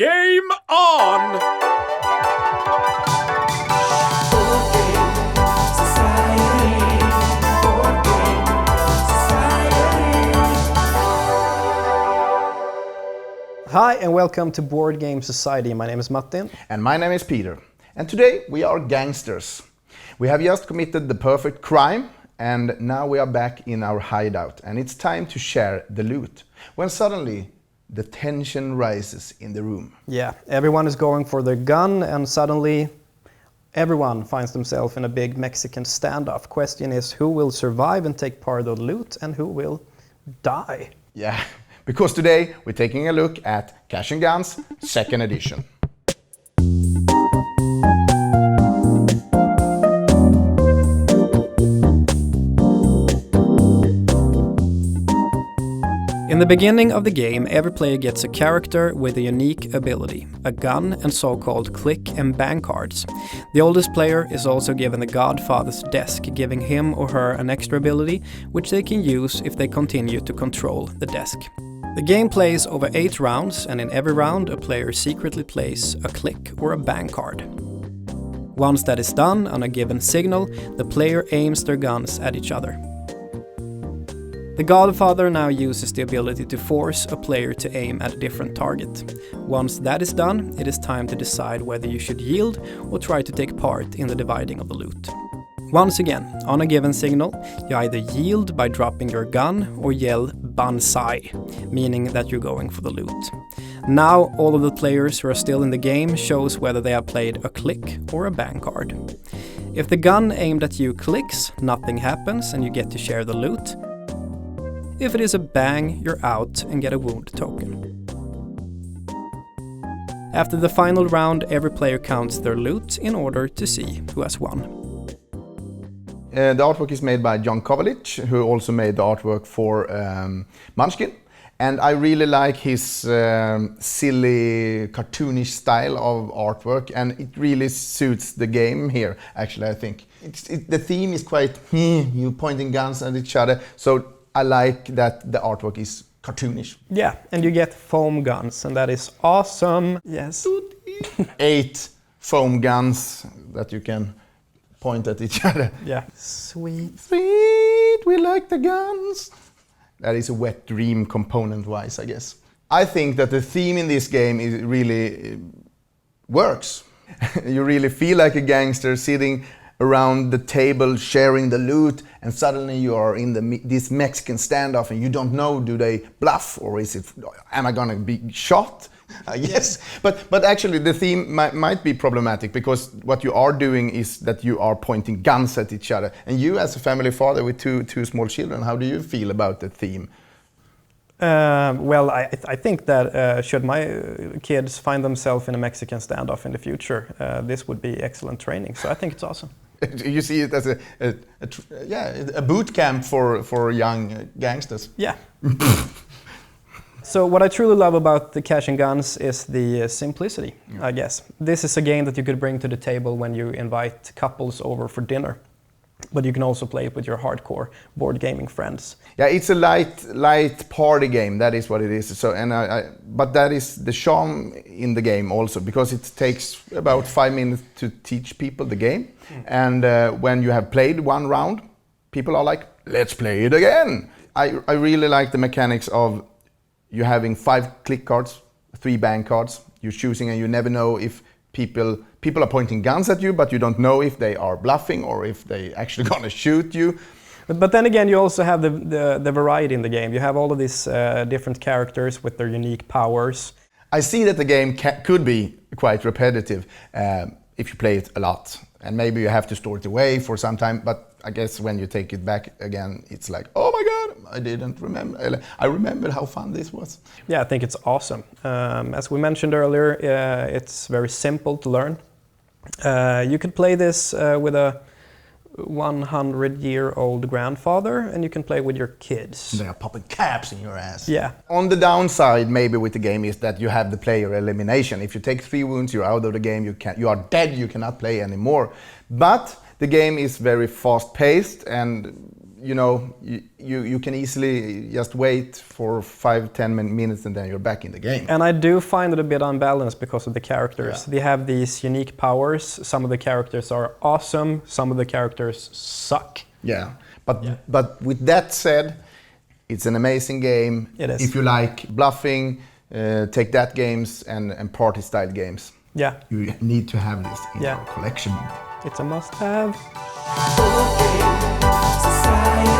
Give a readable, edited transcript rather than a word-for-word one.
Game on! Hi and welcome to Board Game Society. My name is Martin. And my name is Peter. And today we are gangsters. We have just committed the perfect crime and now we are back in our hideout and it's time to share the loot. When suddenly the tension rises in the room. Yeah, everyone is going for their gun and suddenly everyone finds themselves in a big Mexican standoff. Question is, who will survive and take part of the loot and who will die? Yeah, because today we're taking a look at Cash and Guns, second edition. In the beginning of the game, every player gets a character with a unique ability, a gun and so-called click and bang cards. The oldest player is also given the Godfather's desk, giving him or her an extra ability, which they can use if they continue to control the desk. The game plays over 8 rounds, and in every round a player secretly plays a click or a bang card. Once that is done, on a given signal, the player aims their guns at each other. The Godfather now uses the ability to force a player to aim at a different target. Once that is done, it is time to decide whether you should yield or try to take part in the dividing of the loot. Once again, on a given signal, you either yield by dropping your gun or yell "Banzai", meaning that you're going for the loot. Now all of the players who are still in the game shows whether they have played a click or a bang card. If the gun aimed at you clicks, nothing happens and you get to share the loot. If it is a bang, you're out and get a wound token. After the final round, every player counts their loot in order to see who has won. The artwork is made by John Kovalich, who also made the artwork for Munchkin. And I really like his silly, cartoonish style of artwork, and it really suits the game here, actually, I think. The theme is quite, you pointing guns at each other, so I like that the artwork is cartoonish. Yeah, and you get foam guns, and that is awesome. Yes. 8 foam guns that you can point at each other. Yeah. Sweet. Sweet, we like the guns. That is a wet dream component-wise, I guess. I think that the theme in this game is really works. You really feel like a gangster sitting around the table sharing the loot, and suddenly you are in this Mexican standoff and you don't know, do they bluff or am I gonna be shot? Yes, but actually the theme might be problematic because what you are doing is that you are pointing guns at each other. And you as a family father with two small children, how do you feel about the theme? Well, I think that should my kids find themselves in a Mexican standoff in the future, this would be excellent training. So I think it's awesome. You see it as a boot camp for young gangsters. Yeah. So what I truly love about the Cash and Guns is the simplicity, I guess. This is a game that you could bring to the table when you invite couples over for dinner. But you can also play it with your hardcore board gaming friends. Yeah, it's a light party game. That is what it is. So, but that is the charm in the game also, because it takes about 5 minutes to teach people the game. And when you have played one round, people are like, "Let's play it again." I really like the mechanics of you having 5 click cards, 3 bang cards. You're choosing, and you never know if people are pointing guns at you, but you don't know if they are bluffing or if they actually gonna shoot you. But then again, you also have the variety in the game. You have all of these different characters with their unique powers. I see that the game could be quite repetitive if you play it a lot. And maybe you have to store it away for some time, but I guess when you take it back again, it's like, oh my God, I didn't remember. I remember how fun this was. Yeah, I think it's awesome. As we mentioned earlier, it's very simple to learn. You could play this with a 100-year-old grandfather, and you can play with your kids. They are popping caps in your ass. Yeah. On the downside, maybe with the game, is that you have the player elimination. If you take 3 wounds, you're out of the game. You are dead. You cannot play anymore. But the game is very fast-paced, and you know, you can easily just wait for 5-10 minutes and then you're back in the game. And I do find it a bit unbalanced because of the characters. Yeah. They have these unique powers. Some of the characters are awesome, some of the characters suck. Yeah, but with that said, it's an amazing game. It is. If you like bluffing, take that games and party style games. Yeah, You need to have this in Yeah. your collection. it's a must-have. Society.